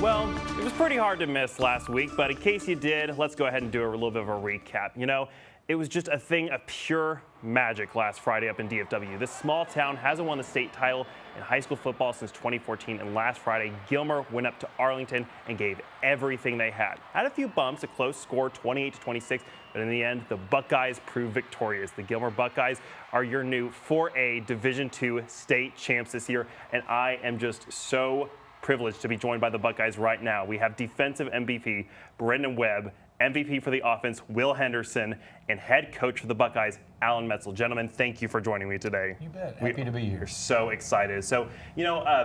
Well, it was pretty hard to miss last week, but in case you did, let's go ahead and do a little bit of a recap. You know, it was just a thing of pure magic last Friday up in DFW. This small town hasn't won the state title in high school football since 2014, and last Friday, Gilmer went up to Arlington and gave everything they had. Had a few bumps, a close score, 28-26, but in the end, the Buckeyes proved victorious. The Gilmer Buckeyes are your new 4A Division II state champs this year, and I am just so privileged to be joined by the Buckeyes right now. We have defensive MVP Brendan Webb, MVP for the offense Will Henderson, and head coach for the Buckeyes Alan Metzel. Gentlemen, thank you for joining me today. You bet. Happy to be here. We're so excited. So,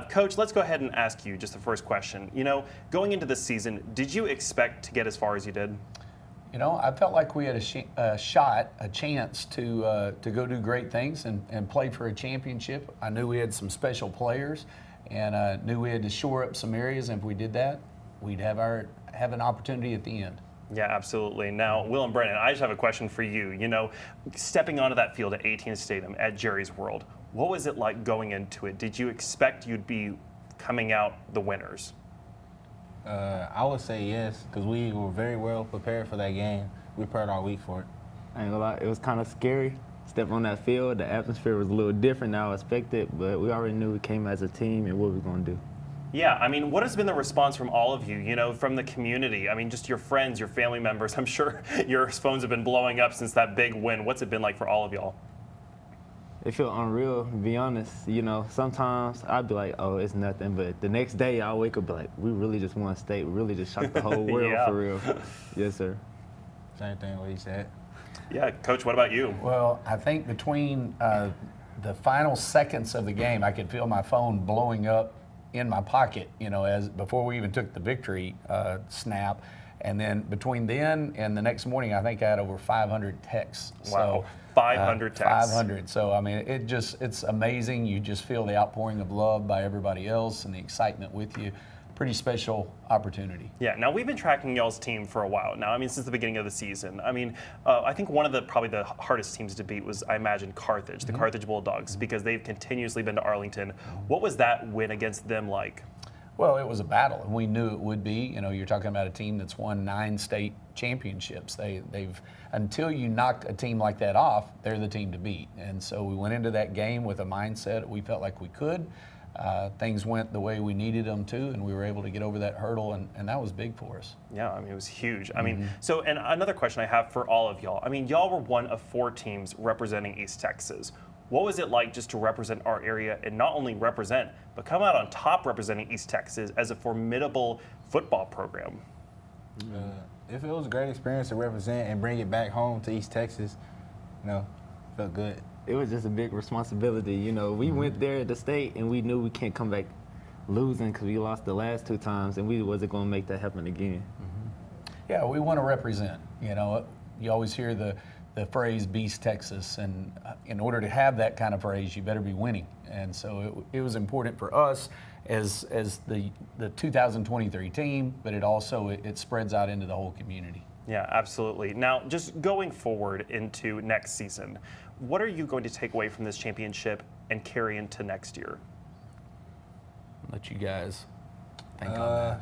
Coach, let's go ahead and ask you just the first question. You know, going into this season, did you expect to get as far as you did? You know, I felt like we had a chance to go do great things and play for a championship. I knew we had some special players, and knew we had to shore up some areas. And if we did that, we'd have an opportunity at the end. Yeah, absolutely. Now, Will and Brennan, I just have a question for you. You know, stepping onto that field at 18 Stadium at Jerry's World, what was it like going into it? Did you expect you'd be coming out the winners? I would say yes, because we were very well prepared for that game. We prepared all week for it. I ain't gonna lie, it was kind of scary. Stepping on that field, the atmosphere was a little different than I expected, but we already knew we came as a team and what we were gonna do. Yeah, I mean, what has been the response from all of you, you know, from the community? I mean, just your friends, your family members. I'm sure your phones have been blowing up since that big win. What's it been like for all of y'all? It felt unreal, to be honest. You know, sometimes I'd be like, oh, it's nothing, but the next day I'll wake up and be like, we really just won state. We really just shocked the whole world Yeah. for real. Yes, sir. Same thing what he said. Yeah, Coach, what about you? Well, I think between the final seconds of the game, I could feel my phone blowing up in my pocket, you know, as before we even took the victory snap. And then between then and the next morning, I think I had over 500 texts. Wow, So, 500 texts. 500. So, I mean, it's amazing. You just feel the outpouring of love by everybody else and the excitement with you. Pretty special opportunity. Yeah, now we've been tracking y'all's team for a while now. I mean, since the beginning of the season. I mean, I think one of probably the hardest teams to beat was, I imagine, Carthage, the Carthage Bulldogs, because they've continuously been to Arlington. What was that win against them like? Well, it was a battle, and we knew it would be. You know, you're talking about a team that's won 9 state championships. They've until you knock a team like that off, they're the team to beat. And so we went into that game with a mindset we felt like we could. Things went the way we needed them to, and we were able to get over that hurdle, and that was big for us. Yeah, I mean, it was huge. I mean, so, and another question I have for all of y'all. I mean, y'all were one of 4 teams representing East Texas. What was it like just to represent our area and not only represent, but come out on top representing East Texas as a formidable football program? It was a great experience to represent and bring it back home to East Texas. You know, felt good. It was just a big responsibility. You know, we went there at the state and we knew we can't come back losing because we lost the last 2 times and we wasn't going to make that happen again. Yeah, we want to represent. You know, you always hear the phrase Beast Texas, and in order to have that kind of phrase, you better be winning. And so it was important for us as the 2023 team, but it spreads out into the whole community. Yeah, absolutely. Now, just going forward into next season, what are you going to take away from this championship and carry into next year? Let you guys think on that.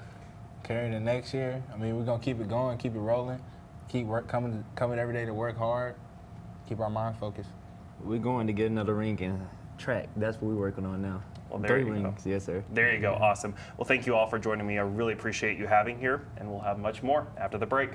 Carrying the next year, I mean, we're going to keep it going, keep it rolling, keep coming every day to work hard, keep our minds focused. We're going to get another ring in track. That's what we're working on now. Well, there 3 you go. rings, yes, sir. There you go. Awesome. Well, thank you all for joining me. I really appreciate you having here, and we'll have much more after the break.